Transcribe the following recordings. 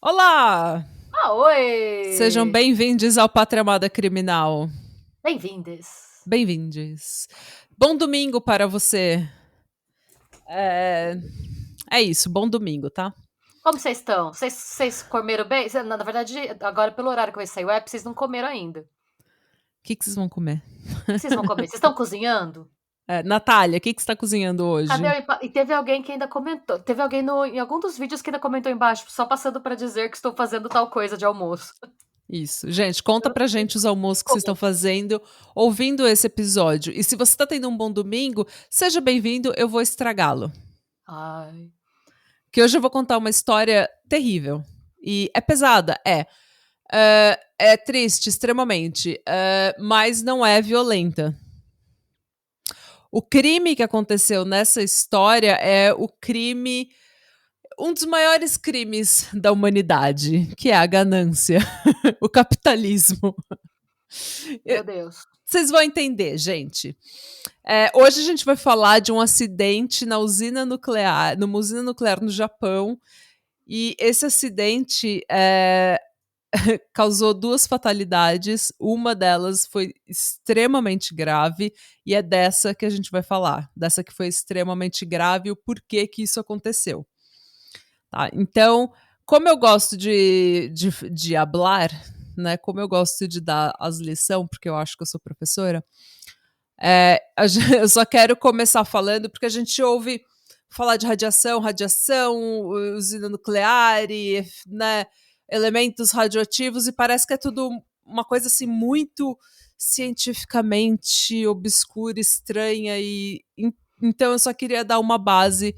Olá! Oi! Sejam bem-vindos ao Pátria Amada Criminal. Bem-vindes. Bem-vindes. Bom domingo para você. É isso, bom domingo, tá? Como vocês estão? Vocês comeram bem? Na verdade, agora pelo horário que vai sair o app, vocês não comeram ainda. O que vocês vão comer? que vocês vão comer? Vocês estão cozinhando? Natália, o que você está cozinhando hoje? E teve alguém que ainda comentou. Teve alguém em algum dos vídeos que ainda comentou embaixo, só passando pra dizer que estou fazendo tal coisa de almoço. Isso. Gente, conta pra gente os almoços que vocês estão fazendo ouvindo esse episódio. E se você tá tendo um bom domingo, seja bem-vindo, eu vou estragá-lo. Ai. Que hoje eu vou contar uma história terrível. E é pesada, é. É triste, extremamente. Mas não é violenta. O crime que aconteceu nessa história é o crime... Um dos maiores crimes da humanidade, que é a ganância. O capitalismo. Meu Deus. Vocês vão entender, gente. Hoje a gente vai falar de um acidente numa usina nuclear no Japão. E esse acidente causou 2 fatalidades. Uma delas foi extremamente grave. E é dessa que a gente vai falar. Dessa que foi extremamente grave e o porquê que isso aconteceu. Tá? Então, como eu gosto de hablar, né? Como eu gosto de dar as lições, porque eu acho que eu sou professora, eu só quero começar falando porque a gente ouve falar de radiação, usina nuclear, e, né, elementos radioativos, e parece que é tudo uma coisa assim muito cientificamente obscura, estranha, então eu só queria dar uma base.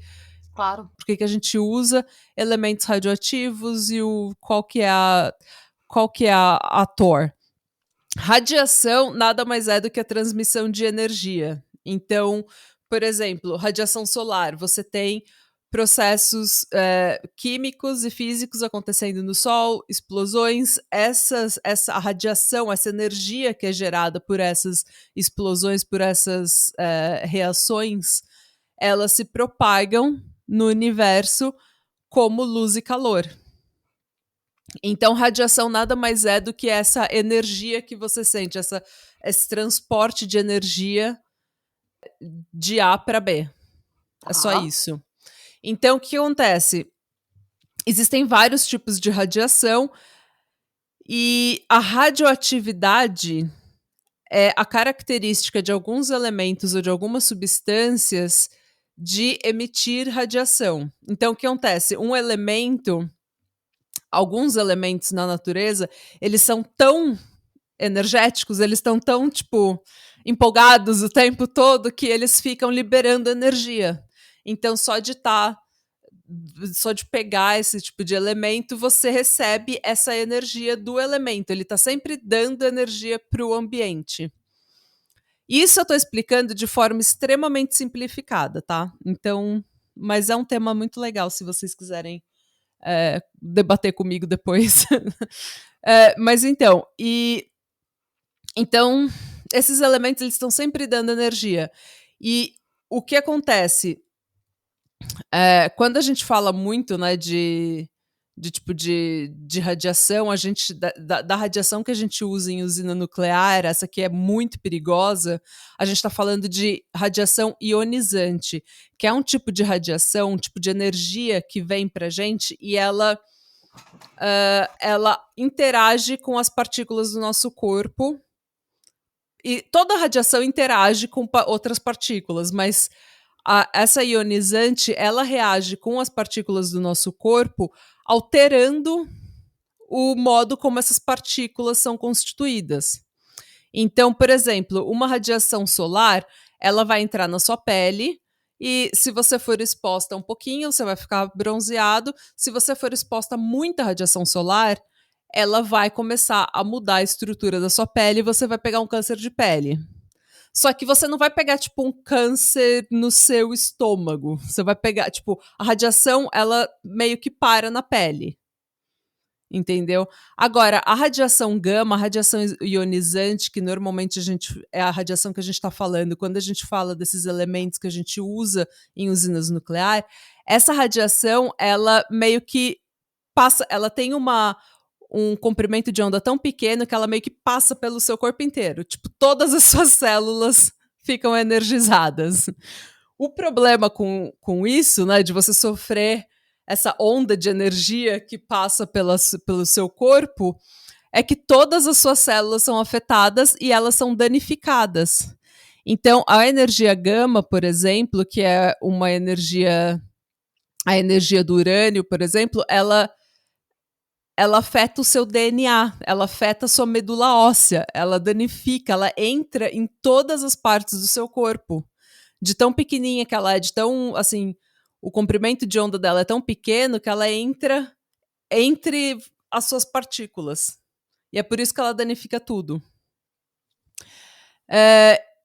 Claro. Por que a gente usa elementos radioativos e qual que é a TOR. Radiação nada mais é do que a transmissão de energia. Então, por exemplo, radiação solar, você tem processos químicos e físicos acontecendo no Sol, explosões, essa radiação, essa energia que é gerada por essas explosões, por essas reações, elas se propagam no universo como luz e calor. Então, radiação nada mais é do que essa energia que você sente, esse transporte de energia de A para B. É só isso. Então, o que acontece? Existem vários tipos de radiação e a radioatividade é a característica de alguns elementos ou de algumas substâncias de emitir radiação. Então, o que acontece? Alguns elementos na natureza, eles são tão energéticos, eles estão tão, empolgados o tempo todo que eles ficam liberando energia. Então, só de pegar esse tipo de elemento, você recebe essa energia do elemento. Ele está sempre dando energia para o ambiente. Isso eu estou explicando de forma extremamente simplificada, tá? Então, mas é um tema muito legal, se vocês quiserem debater comigo depois. Mas então, então, esses elementos eles estão sempre dando energia. E o que acontece? Quando a gente fala muito, né, de radiação, da radiação que a gente usa em usina nuclear, essa que é muito perigosa, a gente está falando de radiação ionizante, que é um tipo de radiação, um tipo de energia que vem para a gente e ela interage com as partículas do nosso corpo. E toda radiação interage com outras partículas, mas essa ionizante, ela reage com as partículas do nosso corpo, alterando o modo como essas partículas são constituídas. Então, por exemplo, uma radiação solar, ela vai entrar na sua pele e se você for exposta um pouquinho, você vai ficar bronzeado. Se você for exposta a muita radiação solar, ela vai começar a mudar a estrutura da sua pele e você vai pegar um câncer de pele. Só que você não vai pegar, um câncer no seu estômago. Você vai pegar, a radiação, ela meio que para na pele. entendeu? Agora, a radiação gama, a radiação ionizante, que normalmente é a radiação que a gente está falando, quando a gente fala desses elementos que a gente usa em usinas nucleares, essa radiação, ela meio que passa, ela tem um comprimento de onda tão pequeno que ela meio que passa pelo seu corpo inteiro. Tipo, todas as suas células ficam energizadas. O problema com isso, né, de você sofrer essa onda de energia que passa pelo seu corpo, é que todas as suas células são afetadas e elas são danificadas. Então, a energia gama, por exemplo, que é uma energia, a energia do urânio, por exemplo, ela afeta o seu DNA, ela afeta a sua medula óssea, ela danifica, ela entra em todas as partes do seu corpo. De tão pequenininha que ela é, de tão, assim, o comprimento de onda dela é tão pequeno que ela entra entre as suas partículas. E é por isso que ela danifica tudo.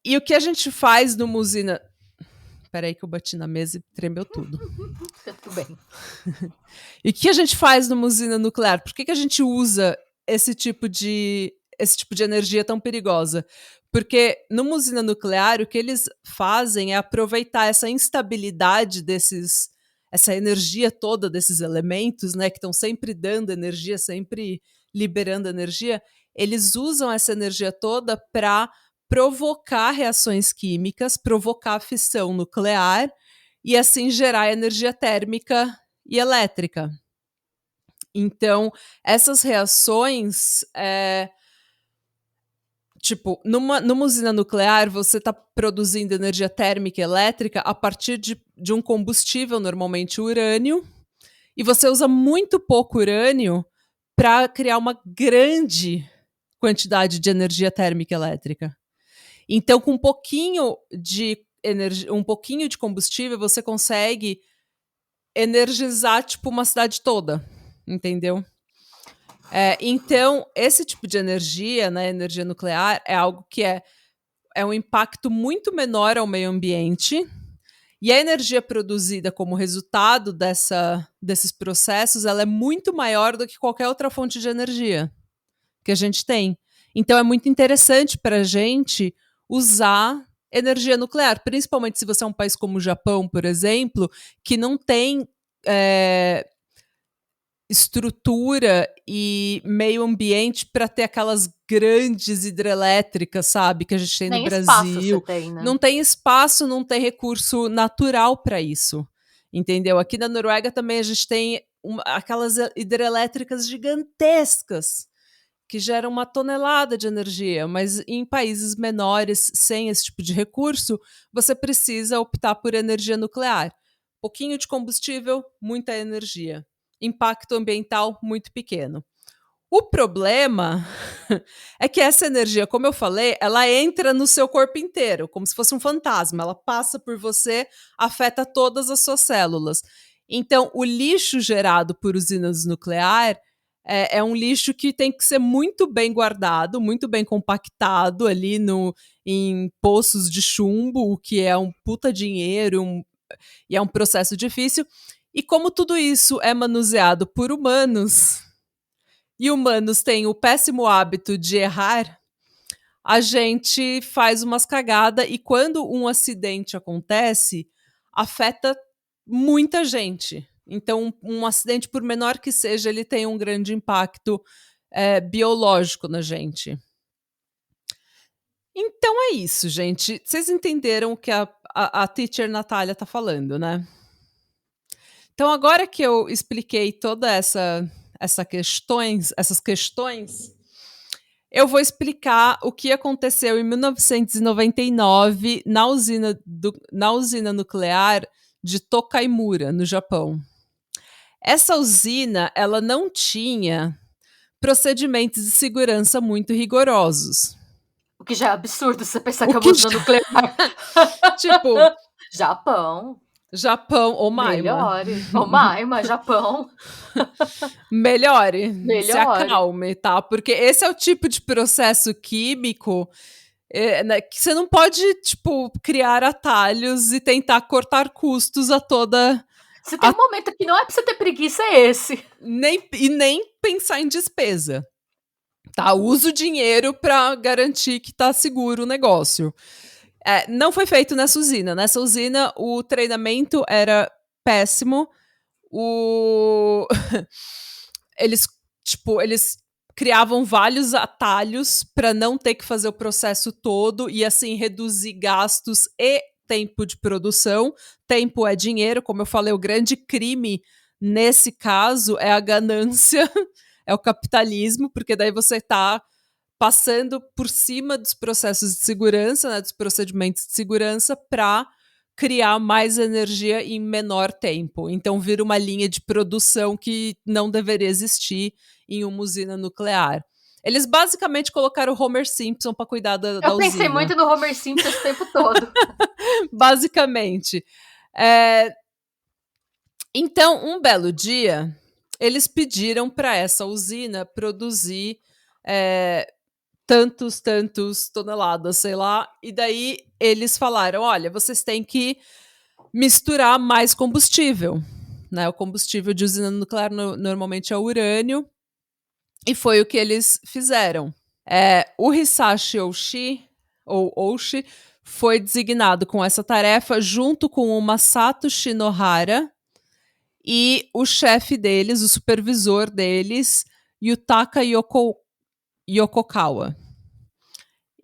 E o que a gente faz numa usina... Peraí que eu bati na mesa e tremeu tudo. Tudo bem. E o que a gente faz numa usina nuclear? Por que a gente usa esse tipo de energia tão perigosa? Porque numa usina nuclear, o que eles fazem é aproveitar essa instabilidade essa energia toda desses elementos, né, que estão sempre dando energia, sempre liberando energia. Eles usam essa energia toda para provocar reações químicas, provocar fissão nuclear e assim gerar energia térmica e elétrica. Então, essas reações, tipo, numa usina nuclear, você está produzindo energia térmica e elétrica a partir de um combustível, normalmente urânio, e você usa muito pouco urânio para criar uma grande quantidade de energia térmica e elétrica. Então, com um pouquinho de combustível, você consegue energizar, tipo, uma cidade toda, entendeu? Então, esse tipo de energia, né, energia nuclear, é algo que é um impacto muito menor ao meio ambiente, e a energia produzida como resultado desses processos, ela é muito maior do que qualquer outra fonte de energia que a gente tem. Então, é muito interessante para a gente usar energia nuclear, principalmente se você é um país como o Japão, por exemplo, que não tem estrutura e meio ambiente para ter aquelas grandes hidrelétricas, sabe, que a gente tem no Brasil. Espaço você tem, né? Não tem espaço, não tem recurso natural para isso, entendeu? Aqui na Noruega também a gente tem aquelas hidrelétricas gigantescas que geram uma tonelada de energia, mas em países menores, sem esse tipo de recurso, você precisa optar por energia nuclear. Pouquinho de combustível, muita energia. Impacto ambiental muito pequeno. O problema é que essa energia, como eu falei, ela entra no seu corpo inteiro, como se fosse um fantasma. Ela passa por você, afeta todas as suas células. Então, o lixo gerado por usinas nucleares é um lixo que tem que ser muito bem guardado, muito bem compactado ali em poços de chumbo, o que é um puta dinheiro e é um processo difícil. E como tudo isso é manuseado por humanos, e humanos têm o péssimo hábito de errar, a gente faz umas cagadas e quando um acidente acontece, afeta muita gente. Então, um acidente, por menor que seja, ele tem um grande impacto biológico na gente. Então é isso, gente. Vocês entenderam o que a teacher Natália tá falando, né? Então, agora que eu expliquei todas essas questões, eu vou explicar o que aconteceu em 1999 na usina nuclear de Tokaimura, no Japão. Essa usina, ela não tinha procedimentos de segurança muito rigorosos. O que já é absurdo você pensar que é uma usina nuclear. Tipo... Japão, Omaima. Omaima, Japão. Melhore. Se acalme, tá? Porque esse é o tipo de processo químico né, que você não pode, tipo, criar atalhos e tentar cortar custos a toda Se tem um momento que não é pra você ter preguiça, é esse. Nem pensar em despesa. Tá? Usa o dinheiro para garantir que tá seguro o negócio. Não foi feito nessa usina. Nessa usina, o treinamento era péssimo. Eles criavam vários atalhos para não ter que fazer o processo todo e assim reduzir gastos e tempo de produção. Tempo é dinheiro, como eu falei, o grande crime nesse caso é a ganância, é o capitalismo, porque daí você está passando por cima dos processos de segurança, né, dos procedimentos de segurança, para criar mais energia em menor tempo. Então vira uma linha de produção que não deveria existir em uma usina nuclear. Eles basicamente colocaram o Homer Simpson para cuidar da usina. Eu pensei muito no Homer Simpson esse tempo todo. Basicamente. Então, um belo dia, eles pediram para essa usina produzir tantos toneladas, sei lá. E daí eles falaram, olha, vocês têm que misturar mais combustível. Né? O combustível de usina nuclear normalmente é o urânio. E foi o que eles fizeram. O Hisashi Oshi, foi designado com essa tarefa junto com o Masato Shinohara e o chefe deles, o supervisor deles, Yutaka Yokokawa.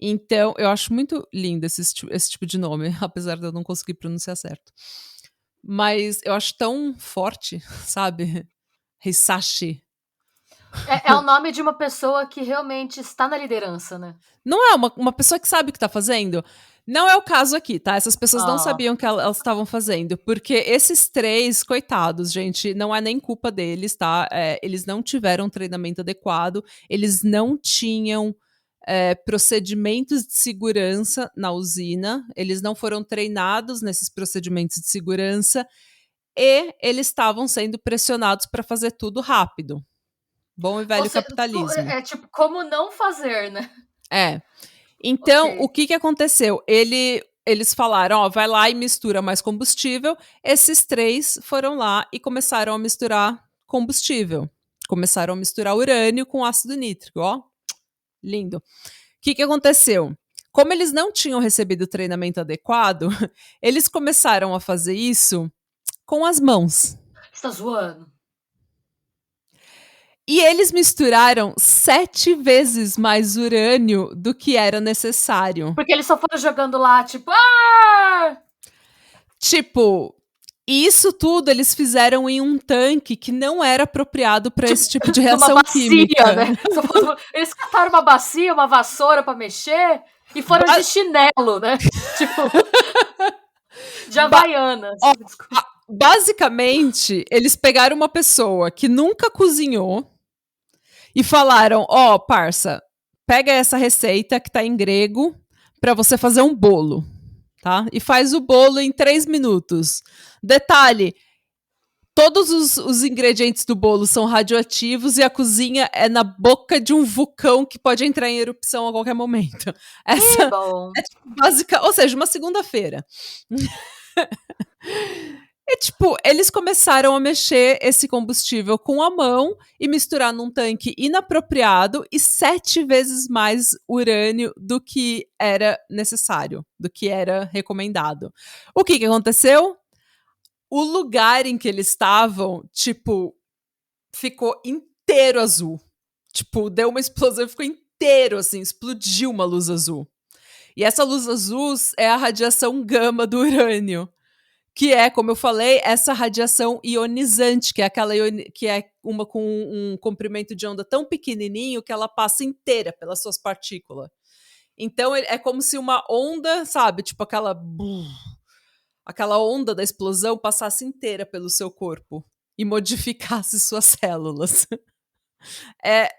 Então, eu acho muito lindo esse tipo de nome, apesar de eu não conseguir pronunciar certo. Mas eu acho tão forte, sabe? Hisashi. É o nome de uma pessoa que realmente está na liderança, né? Não é uma pessoa que sabe o que está fazendo. Não é o caso aqui, tá? Essas pessoas não sabiam o que elas estavam fazendo. Porque esses 3, coitados, gente, não é nem culpa deles, tá? Eles não tiveram treinamento adequado, eles não tinham procedimentos de segurança na usina, eles não foram treinados nesses procedimentos de segurança e eles estavam sendo pressionados para fazer tudo rápido. Bom e velho capitalismo. Tipo, como não fazer, né? Então, okay. O que aconteceu? Eles falaram, ó, vai lá e mistura mais combustível. Esses 3 foram lá e começaram a misturar combustível. Começaram a misturar urânio com ácido nítrico, ó. Lindo. O que aconteceu? Como eles não tinham recebido o treinamento adequado, eles começaram a fazer isso com as mãos. Você tá zoando? E eles misturaram 7 vezes mais urânio do que era necessário. Porque eles só foram jogando lá, tipo... E isso tudo eles fizeram em um tanque que não era apropriado para esse tipo de reação uma bacia, química. Né? Eles cataram uma bacia, uma vassoura para mexer e foram de chinelo, né? Tipo... de Havaianas. Basicamente, eles pegaram uma pessoa que nunca cozinhou e falaram, ó, parça, pega essa receita que tá em grego para você fazer um bolo, tá? E faz o bolo em 3 minutos. Detalhe, todos os ingredientes do bolo são radioativos e a cozinha é na boca de um vulcão que pode entrar em erupção a qualquer momento. Essa bom. Básica, ou seja, uma segunda-feira. Eles começaram a mexer esse combustível com a mão e misturar num tanque inapropriado e 7 vezes mais urânio do que era necessário, do que era recomendado. O que aconteceu? O lugar em que eles estavam, ficou inteiro azul. Deu uma explosão e ficou inteiro, assim, explodiu uma luz azul. E essa luz azul é a radiação gama do urânio. Que é, como eu falei, essa radiação ionizante, que é aquela que é uma com um comprimento de onda tão pequenininho que ela passa inteira pelas suas partículas. Então, é como se uma onda, sabe? Aquela onda da explosão passasse inteira pelo seu corpo e modificasse suas células.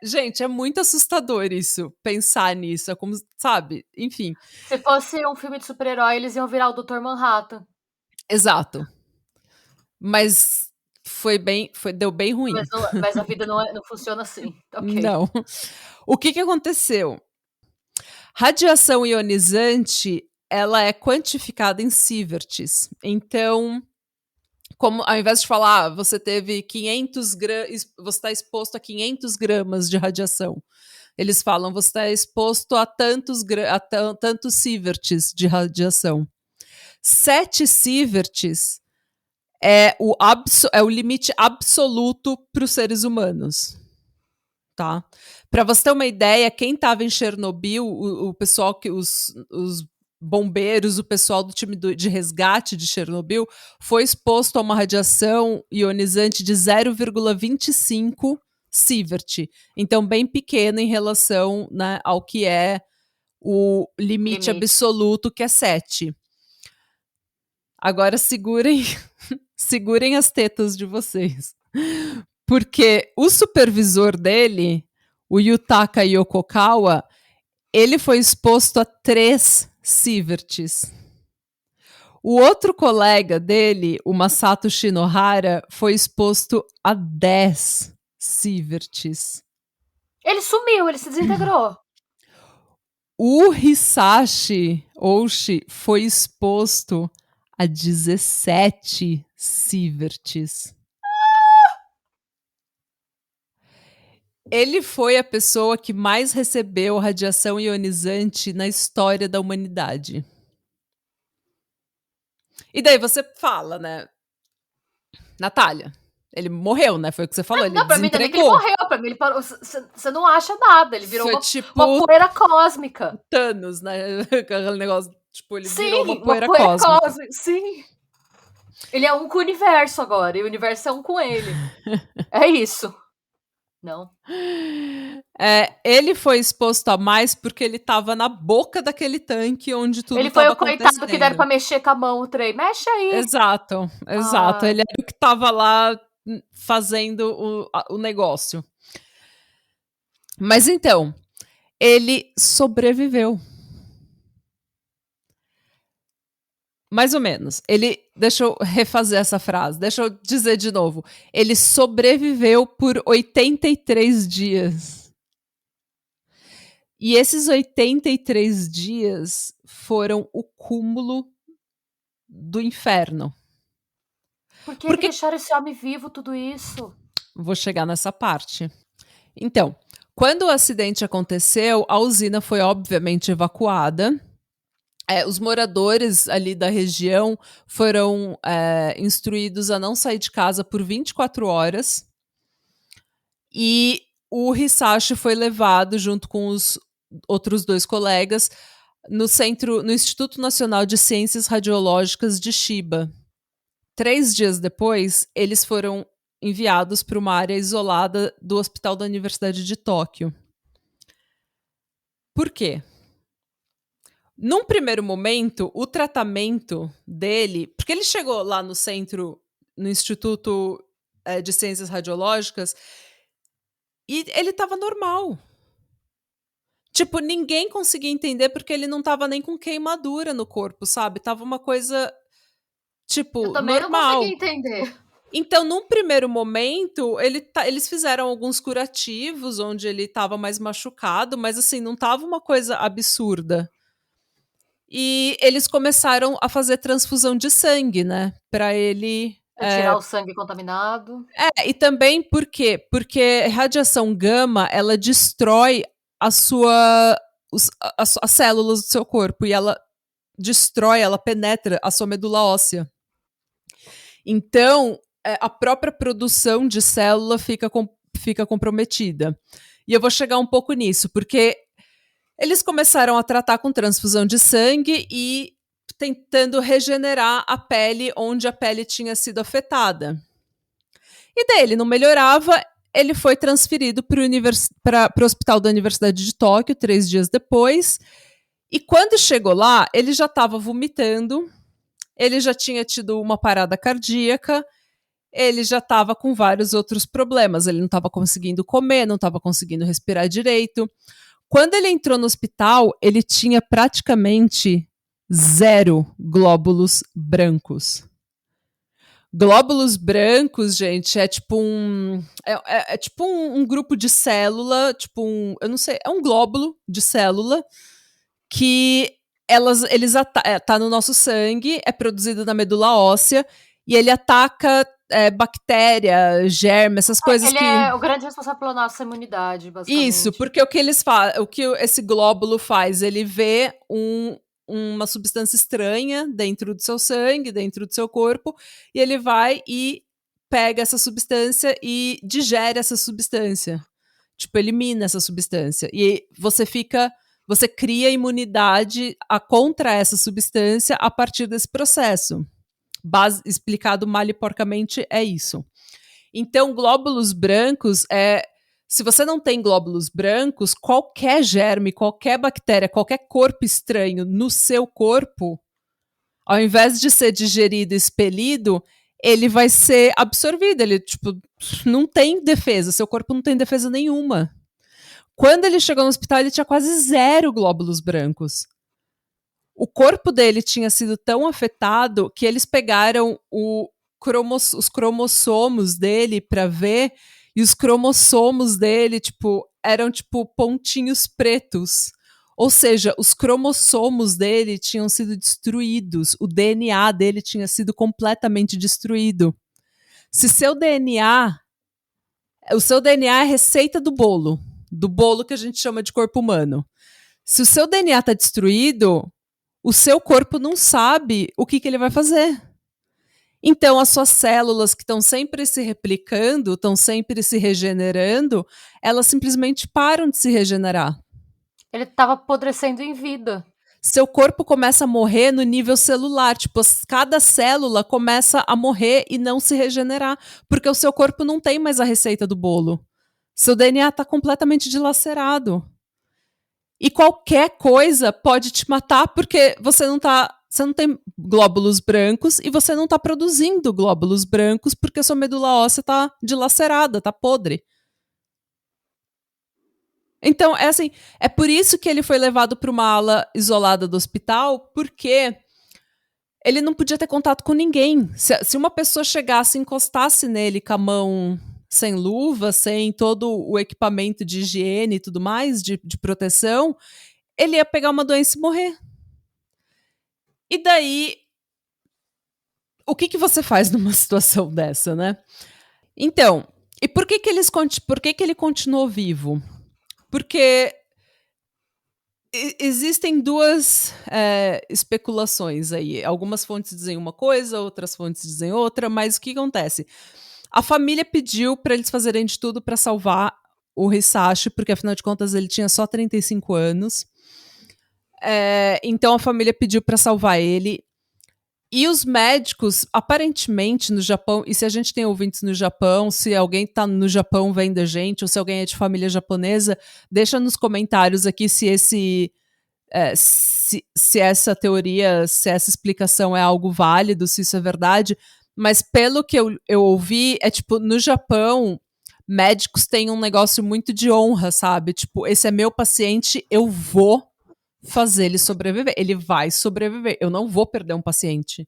Gente, é muito assustador isso, pensar nisso. É como, sabe? Enfim. Se fosse um filme de super-herói, eles iam virar o Dr. Manhattan. Exato. Mas deu bem ruim. Mas a vida não funciona assim. Okay. Não. O que aconteceu? Radiação ionizante, ela é quantificada em sieverts. Então, Como, ao invés de falar, você teve 500 gramas, você está exposto a 500 gramas de radiação. Eles falam, você está exposto a tantos sieverts de radiação. 7 sieverts é o limite absoluto para os seres humanos. Tá? Para você ter uma ideia, quem estava em Chernobyl, o pessoal que os bombeiros, o pessoal do time de resgate de Chernobyl, foi exposto a uma radiação ionizante de 0,25 sievert. Então, bem pequeno em relação, né, ao que é o limite absoluto, que é 7. Agora segurem as tetas de vocês. Porque o supervisor dele, o Yutaka Yokokawa, ele foi exposto a 3 sieverts. O outro colega dele, o Masato Shinohara, foi exposto a 10 sieverts. Ele sumiu, ele se desintegrou. O Hisashi Oshi foi exposto a 17 sieverts. Ele foi a pessoa que mais recebeu radiação ionizante na história da humanidade. E daí você fala, né? Natália, ele morreu, né? Foi o que você falou, ele pra desentregou. mim também que ele morreu, pra mim ele parou, você não acha nada, ele virou uma poeira cósmica. Thanos, né? Aquele negócio, tipo, ele virou uma poeira cósmica. Sim. Ele é um com o universo agora, e o universo é um com ele. É isso. Não. Ele foi exposto a mais porque ele tava na boca daquele tanque onde tudo ele foi tava o coitado que deram pra mexer com a mão o trem. Mexe aí. Exato. Ele era o que tava lá fazendo o negócio. Mas então, ele sobreviveu. Mais ou menos. Deixa eu refazer essa frase. Deixa eu dizer de novo. Ele sobreviveu por 83 dias. E esses 83 dias foram o cúmulo do inferno. Por que deixaram esse homem vivo tudo isso? Vou chegar nessa parte. Então, quando o acidente aconteceu, a usina foi obviamente evacuada. Os moradores ali da região foram instruídos a não sair de casa por 24 horas. E o Hisashi foi levado junto com os outros 2 colegas no Instituto Nacional de Ciências Radiológicas de Chiba. 3 dias depois, eles foram enviados para uma área isolada do Hospital da Universidade de Tóquio. Por quê? Num primeiro momento, o tratamento dele... Porque ele chegou lá no Instituto de Ciências Radiológicas, e ele estava normal. Tipo, ninguém conseguia entender porque ele não estava nem com queimadura no corpo, sabe? Tava uma coisa, tipo, eu também normal. não conseguia entender. Então, num primeiro momento, eles fizeram alguns curativos onde ele estava mais machucado, mas assim, não tava uma coisa absurda. E eles começaram a fazer transfusão de sangue, né? Pra ele... tirar o sangue contaminado. E também por quê? Porque radiação gama, ela destrói as células do seu corpo e ela penetra a sua medula óssea. Então, a própria produção de célula fica comprometida. E eu vou chegar um pouco nisso, porque eles começaram a tratar com transfusão de sangue e tentando regenerar a pele onde a pele tinha sido afetada. E daí ele não melhorava, ele foi transferido para o hospital da Universidade de Tóquio 3 dias depois. E quando chegou lá, ele já estava vomitando, ele já tinha tido uma parada cardíaca, ele já estava com vários outros problemas. Ele não estava conseguindo comer, não estava conseguindo respirar direito. Quando ele entrou no hospital, ele tinha praticamente 0 glóbulos brancos. Glóbulos brancos, gente, é tipo um grupo de célula, eu não sei, é um glóbulo de célula que tá no nosso sangue, é produzido na medula óssea, e ele ataca bactéria, germe, essas coisas Ele é o grande responsável pela nossa imunidade, basicamente. Isso, porque o que eles o que esse glóbulo faz? Ele vê uma substância estranha dentro do seu sangue, dentro do seu corpo, e ele vai e pega essa substância e digere essa substância. Tipo, elimina essa substância. E você cria imunidade contra essa substância a partir desse processo. Explicado mal e porcamente, é isso. Então, glóbulos brancos se você não tem glóbulos brancos, qualquer germe, qualquer bactéria, qualquer corpo estranho no seu corpo, ao invés de ser digerido e expelido, ele vai ser absorvido. Ele, tipo, não tem defesa. Seu corpo não tem defesa nenhuma. Quando ele chegou no hospital, ele tinha quase 0 glóbulos brancos. O corpo dele tinha sido tão afetado que eles pegaram os cromossomos dele para ver, e os cromossomos dele, tipo, eram tipo pontinhos pretos. Ou seja, os cromossomos dele tinham sido destruídos, o DNA dele tinha sido completamente destruído. Se o seu DNA é a receita do bolo que a gente chama de corpo humano. Se o seu DNA está destruído, o seu corpo não sabe o que ele vai fazer. Então, as suas células que estão sempre se replicando, estão sempre se regenerando, elas simplesmente param de se regenerar. Ele estava apodrecendo em vida. Seu corpo começa a morrer no nível celular. Tipo, cada célula começa a morrer e não se regenerar, porque o seu corpo não tem mais a receita do bolo. Seu DNA está completamente dilacerado. E qualquer coisa pode te matar porque você não tem glóbulos brancos e você não está produzindo glóbulos brancos porque a sua medula óssea está dilacerada, está podre. Então, é por isso que ele foi levado para uma ala isolada do hospital, porque ele não podia ter contato com ninguém. Se uma pessoa chegasse e encostasse nele com a mão sem luva, sem todo o equipamento de higiene e tudo mais, de proteção, ele ia pegar uma doença e morrer. E daí, o que você faz numa situação dessa, né? Então, e por que ele continuou vivo? Porque existem duas especulações aí. Algumas fontes dizem uma coisa, outras fontes dizem outra, mas o que acontece? A família pediu para eles fazerem de tudo para salvar o Hisashi, porque afinal de contas ele tinha só 35 anos. Então a família pediu para salvar ele. E os médicos, aparentemente, no Japão, e se a gente tem ouvintes no Japão, se alguém está no Japão vendo a gente, ou se alguém é de família japonesa, deixa nos comentários aqui se essa teoria, se essa explicação é algo válido, se isso é verdade. Mas pelo que eu ouvi, tipo, no Japão, médicos têm um negócio muito de honra, sabe? Tipo, esse é meu paciente, eu vou fazer ele sobreviver. Ele vai sobreviver. Eu não vou perder um paciente.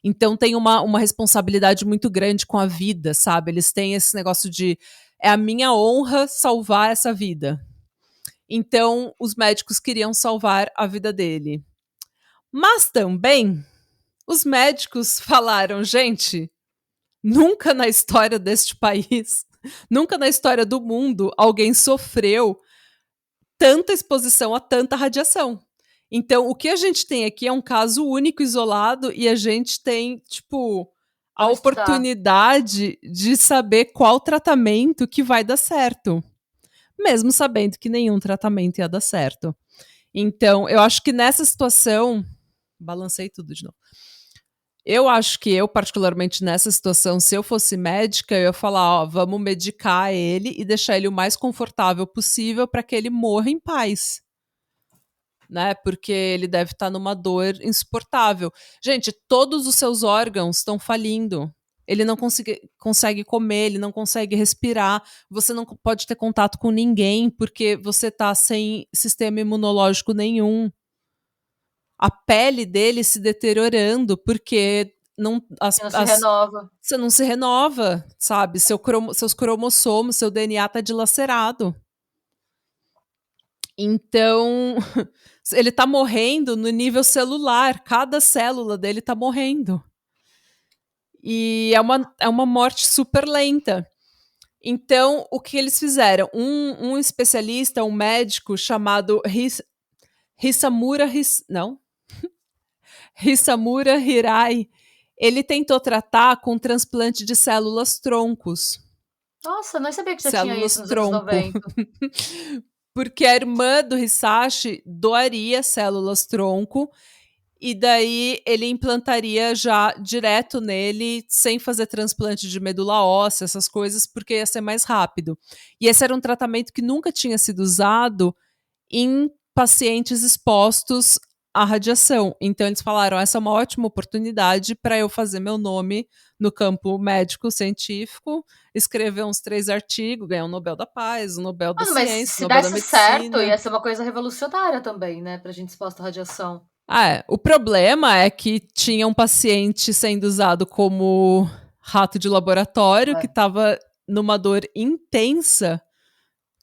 Então tem uma responsabilidade muito grande com a vida, sabe? Eles têm esse negócio de é a minha honra salvar essa vida. Então os médicos queriam salvar a vida dele. Mas também os médicos falaram, gente, nunca na história deste país, nunca na história do mundo, alguém sofreu tanta exposição a tanta radiação. Então, o que a gente tem aqui é um caso único, isolado, e a gente tem, tipo, a oportunidade de saber qual tratamento que vai dar certo. Mesmo sabendo que nenhum tratamento ia dar certo. Então, eu acho que nessa situação... Balancei tudo de novo. Eu acho que eu, particularmente nessa situação, se eu fosse médica, eu ia falar, vamos medicar ele e deixar ele o mais confortável possível para que ele morra em paz. Né? Porque ele deve estar numa dor insuportável. Gente, todos os seus órgãos estão falindo. Ele não consegue comer, ele não consegue respirar, você não pode ter contato com ninguém porque você está sem sistema imunológico nenhum. A pele dele se deteriorando, porque você não se renova, sabe? Seus cromossomos, seu DNA tá dilacerado. Então, ele tá morrendo no nível celular, cada célula dele tá morrendo. E é uma morte super lenta. Então, o que eles fizeram? Um especialista, um médico chamado Hisamura Hirai, ele tentou tratar com transplante de células troncos. Nossa, não sabia que já tinha Células isso nos anos tronco. 90. Porque a irmã do Hisashi doaria células tronco e daí ele implantaria já direto nele, sem fazer transplante de medula óssea, essas coisas, porque ia ser mais rápido. E esse era um tratamento que nunca tinha sido usado em pacientes expostos à radiação. Então eles falaram, essa é uma ótima oportunidade para eu fazer meu nome no campo médico científico, escrever uns 3 artigos, ganhar um Nobel da Paz, um Nobel da Mano, mas Ciência, um se Nobel da desse certo, Medicina. ia ser uma coisa revolucionária também, né? Pra gente exposta à radiação. O problema é que tinha um paciente sendo usado como rato de laboratório que estava numa dor intensa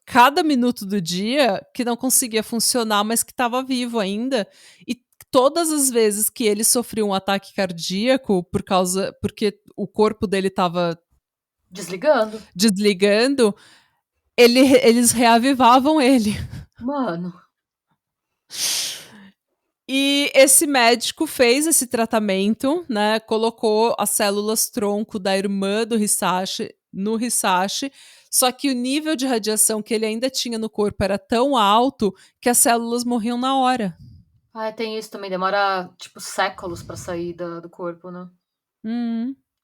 cada minuto do dia, que não conseguia funcionar, mas que estava vivo ainda. E todas as vezes que ele sofria um ataque cardíaco porque o corpo dele estava desligando, eles reavivavam ele. Mano. E esse médico fez esse tratamento, né? Colocou as células tronco da irmã do Hisashi no Hisashi, só que o nível de radiação que ele ainda tinha no corpo era tão alto que as células morriam na hora. Ah, tem isso também, demora tipo séculos pra sair do corpo, né?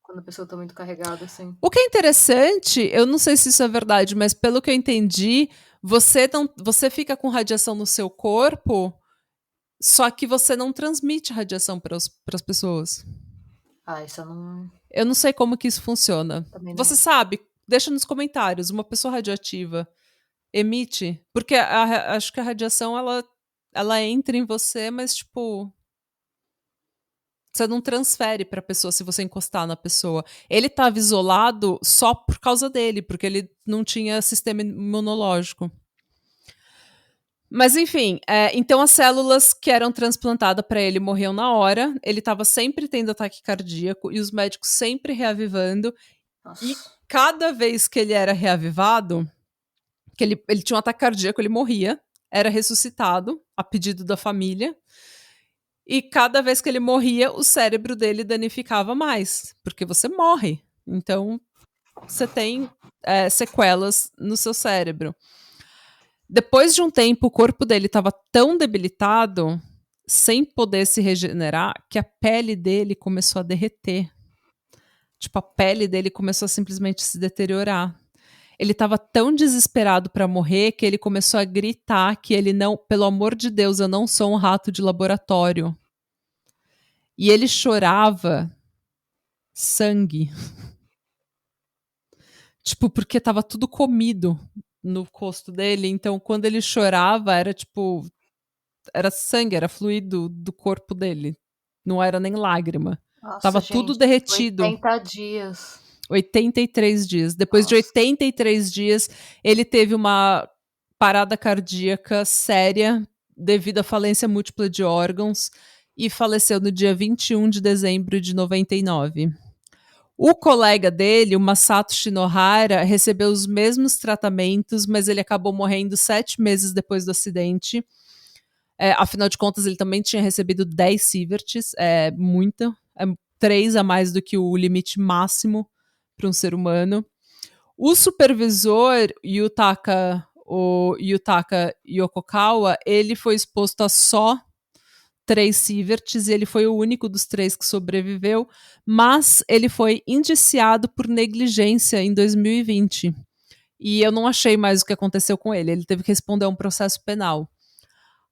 Quando a pessoa tá muito carregada, assim. O que é interessante, eu não sei se isso é verdade, mas pelo que eu entendi, você fica com radiação no seu corpo, só que você não transmite radiação para as pessoas. Isso eu não. Eu não sei como que isso funciona. Também não. Você sabe? Deixa nos comentários. Uma pessoa radioativa emite? Porque acho que a radiação, ela entra em você, mas, tipo, você não transfere pra pessoa se você encostar na pessoa. Ele estava isolado só por causa dele, porque ele não tinha sistema imunológico. Mas enfim, então as células que eram transplantadas para ele morriam na hora, ele estava sempre tendo ataque cardíaco e os médicos sempre reavivando. Nossa. E cada vez que ele era reavivado, que ele tinha um ataque cardíaco, ele morria, era ressuscitado a pedido da família. E cada vez que ele morria, o cérebro dele danificava mais, porque você morre. Então, você tem sequelas no seu cérebro. Depois de um tempo, o corpo dele estava tão debilitado, sem poder se regenerar, que a pele dele começou a derreter. Tipo, a pele dele começou a simplesmente se deteriorar. Ele estava tão desesperado para morrer que ele começou a gritar que ele não, pelo amor de Deus, eu não sou um rato de laboratório. E ele chorava sangue. Tipo, porque tava tudo comido no rosto dele, então quando ele chorava era tipo, era sangue, era fluido do corpo dele. Não era nem lágrima. Nossa, tava gente, tudo derretido. 80 dias. 83 dias. Depois de 83 dias, ele teve uma parada cardíaca séria devido à falência múltipla de órgãos e faleceu no dia 21 de dezembro de 99. O colega dele, o Masato Shinohara, recebeu os mesmos tratamentos, mas ele acabou morrendo 7 meses depois do acidente. Afinal de contas, ele também tinha recebido 10 sieverts, muito, 3 a mais do que o limite máximo para um ser humano. O supervisor, o Yutaka Yokokawa, ele foi exposto a só 3 sieverts e ele foi o único dos 3 que sobreviveu, mas ele foi indiciado por negligência em 2020. E eu não achei mais o que aconteceu com ele. Ele teve que responder a um processo penal.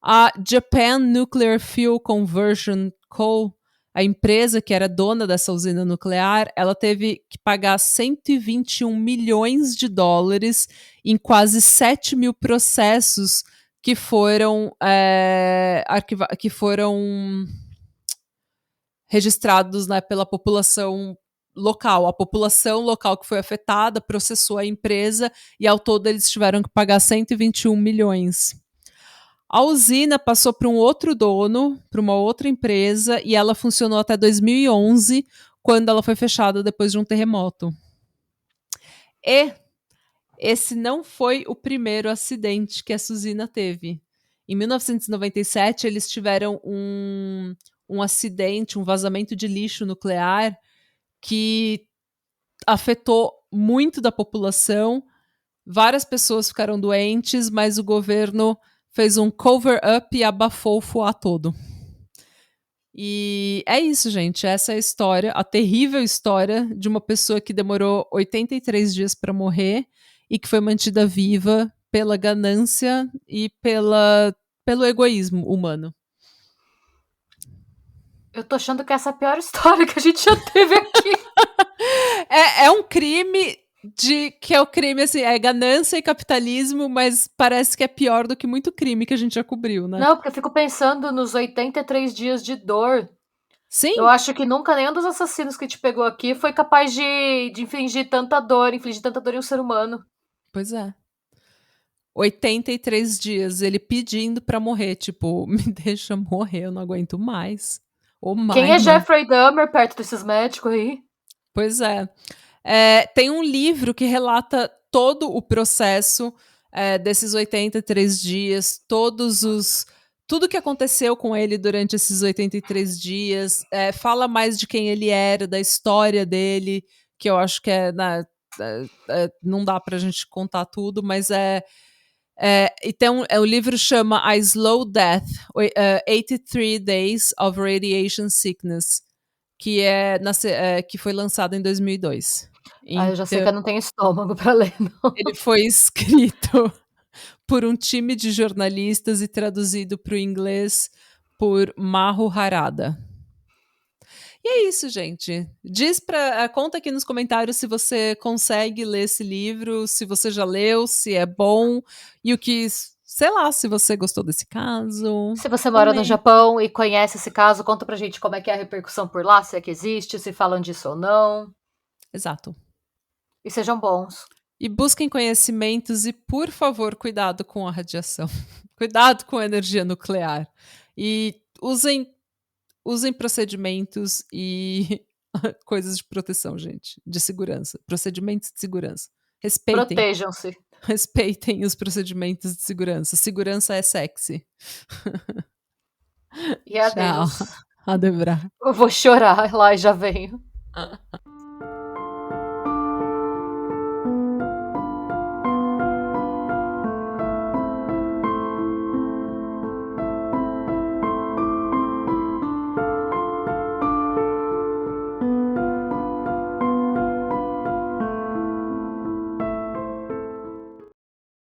A Japan Nuclear Fuel Conversion Co., a empresa que era dona dessa usina nuclear, ela teve que pagar 121 milhões de dólares em quase 7 mil processos que foram registrados, né, pela população local. A população local que foi afetada processou a empresa e ao todo eles tiveram que pagar 121 milhões. A usina passou para um outro dono, para uma outra empresa, e ela funcionou até 2011 quando ela foi fechada depois de um terremoto. E esse não foi o primeiro acidente que essa usina teve. Em 1997, eles tiveram um acidente, um vazamento de lixo nuclear que afetou muito da população. Várias pessoas ficaram doentes, mas o governo fez um cover-up e abafou o fuá todo. E é isso, gente. Essa é a história, a terrível história de uma pessoa que demorou 83 dias para morrer e que foi mantida viva pela ganância e pelo egoísmo humano. Eu tô achando que essa é a pior história que a gente já teve aqui. É um crime que é o crime, assim, é ganância e capitalismo, mas parece que é pior do que muito crime que a gente já cobriu, né? Não, porque eu fico pensando nos 83 dias de dor. Sim. Eu acho que nunca nenhum dos assassinos que te pegou aqui foi capaz de infligir tanta dor em um ser humano. Pois é. 83 dias, ele pedindo pra morrer, tipo, me deixa morrer, eu não aguento mais. Ou mais, Quem é né? Jeffrey Dahmer perto desses médicos aí? Pois é. Tem um livro que relata todo o processo desses 83 dias, tudo que aconteceu com ele durante esses 83 dias, fala mais de quem ele era, da história dele, que eu acho que não dá pra gente contar tudo, mas então, o livro chama A Slow Death, 83 Days of Radiation Sickness, que foi lançado em 2002. Eu já sei Então, que eu não tenho estômago pra ler, não. ele foi escrito por um time de jornalistas e traduzido para o inglês por Maho Harada. E é isso, gente. Conta aqui nos comentários se você consegue ler esse livro, se você já leu, se é bom e sei lá, se você gostou desse caso. Se você mora no Japão e conhece esse caso, conta pra gente como é que é a repercussão por lá, se é que existe, se falam disso ou não. Exato. E sejam bons. E busquem conhecimentos e, por favor, cuidado com a radiação. Cuidado com a energia nuclear. E usem procedimentos e coisas de proteção, gente. De segurança. Procedimentos de segurança. Respeitem. Protejam-se. Respeitem os procedimentos de segurança. Segurança é sexy. E adeus. Tchau. Adebra. Eu vou chorar lá e já venho.